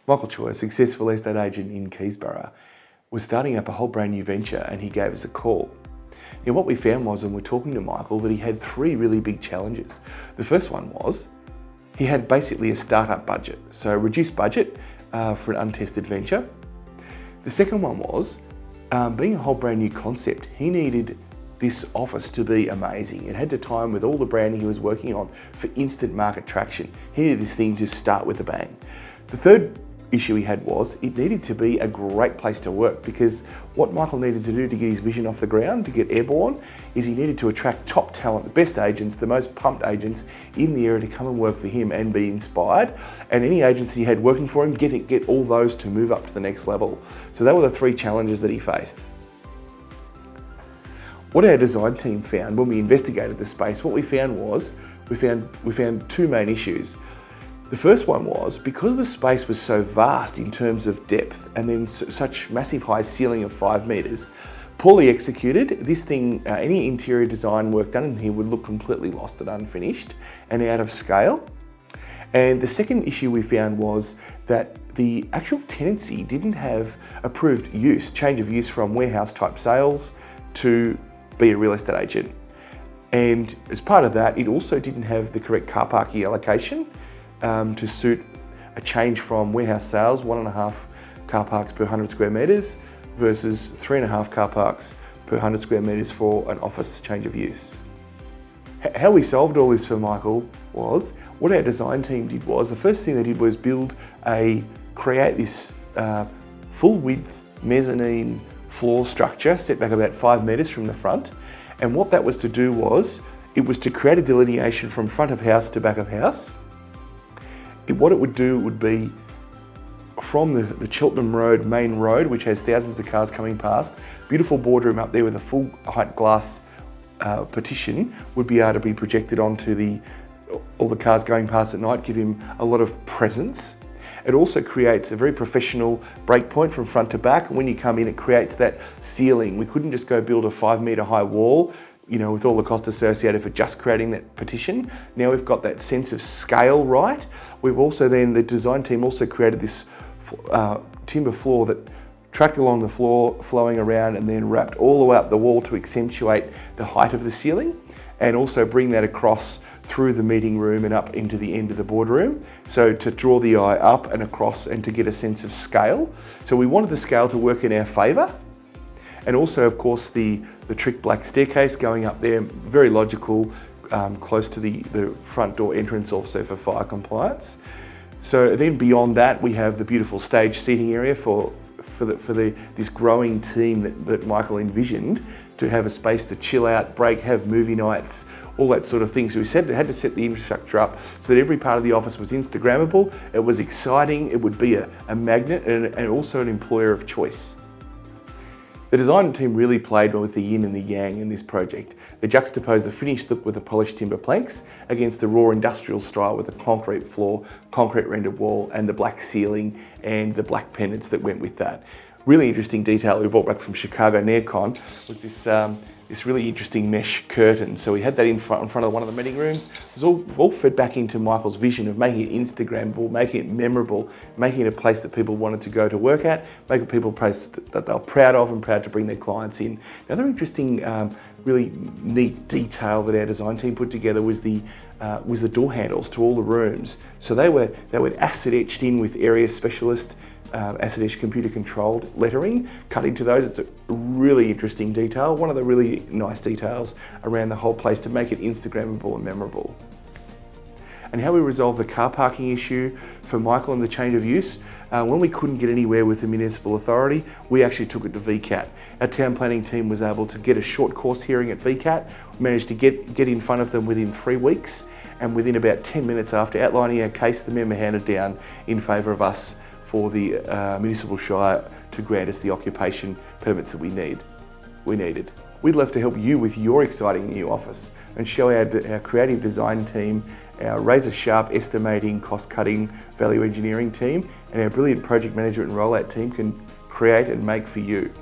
Michael Choi, a successful estate agent in Keysborough, was starting up a whole brand new venture, and he gave us a call. Now what we found was, when we're talking to Michael, that he had three really big challenges. The first one was he had basically a startup budget, so a reduced budget for an untested venture. The second one was, being a whole brand new concept, he needed this office to be amazing. It had to time with all the branding he was working on for instant market traction. He needed this thing to start with a bang. The third issue he had was, it needed to be a great place to work, because what Michael needed to do to get his vision off the ground, to get airborne, is he needed to attract top talent, the best agents, the most pumped agents in the area to come and work for him and be inspired. And any agency he had working for him, get all those to move up to the next level. So that were the three challenges that he faced. What our design team found when we investigated the space, what we found was, we found two main issues. The first one was, because the space was so vast in terms of depth, and then such massive high ceiling of 5 meters, poorly executed, this thing, any interior design work done in here would look completely lost and unfinished and out of scale. And the second issue we found was that the actual tenancy didn't have approved use, change of use from warehouse type sales to be a real estate agent. And as part of that, it also didn't have the correct car parking allocation to suit a change from warehouse sales, 1.5 car parks per 100 square meters versus 3.5 car parks per 100 square meters for an office change of use. How we solved all this for Michael was, what our design team did was, the first thing they did was create this full width mezzanine floor structure set back about 5 meters from the front. And what that was to do was, it was to create a delineation from front of house to back of house. What it would do would be, from the Cheltenham Road main road, which has thousands of cars coming past, beautiful boardroom up there with a full height glass partition would be able to be projected onto all the cars going past at night, give him a lot of presence. It also creates a very professional break point from front to back. When you come in, it creates that ceiling. We couldn't just go build a 5 meter high wall, with all the cost associated for just creating that partition. Now we've got that sense of scale right. We've also the design team also created this timber floor that tracked along the floor, flowing around, and then wrapped all the way up the wall to accentuate the height of the ceiling, and also bring that across through the meeting room and up into the end of the boardroom. So to draw the eye up and across and to get a sense of scale. So we wanted the scale to work in our favour. And also, of course, the trick black staircase going up there, very logical, close to the front door entrance, also for fire compliance. So then beyond that, we have the beautiful stage seating area for this growing team that Michael envisioned, to have a space to chill out, break, have movie nights, all that sort of thing. So we had to set the infrastructure up so that every part of the office was Instagrammable, it was exciting, it would be a magnet, and also an employer of choice. The design team really played with the yin and the yang in this project. They juxtaposed the finished look with the polished timber planks against the raw industrial style with the concrete floor, concrete rendered wall, and the black ceiling and the black pendants that went with that. Really interesting detail we brought back from Chicago NearCon was this really interesting mesh curtain. So we had that in front of one of the meeting rooms. It was all fed back into Michael's vision of making it Instagrammable, making it memorable, making it a place that people wanted to go to work at, making it a place that they're proud of and proud to bring their clients in. Another interesting, really neat detail that our design team put together was the door handles to all the rooms. So they were acid etched in with area specialist, acid etched computer controlled lettering cut into those. It's a really interesting detail, one of the really nice details around the whole place to make it Instagrammable and memorable. And how we resolved the car parking issue for Michael and the change of use, when we couldn't get anywhere with the municipal authority, we actually took it to VCAT. Our town planning team was able to get a short course hearing at VCAT, managed to get in front of them within 3 weeks, and within about 10 minutes after outlining our case, the member handed down in favour of us for the municipal shire to grant us the occupation permits that we needed. We'd love to help you with your exciting new office and show our creative design team, our razor-sharp estimating, cost-cutting, value engineering team, and our brilliant project management and rollout team can create and make for you.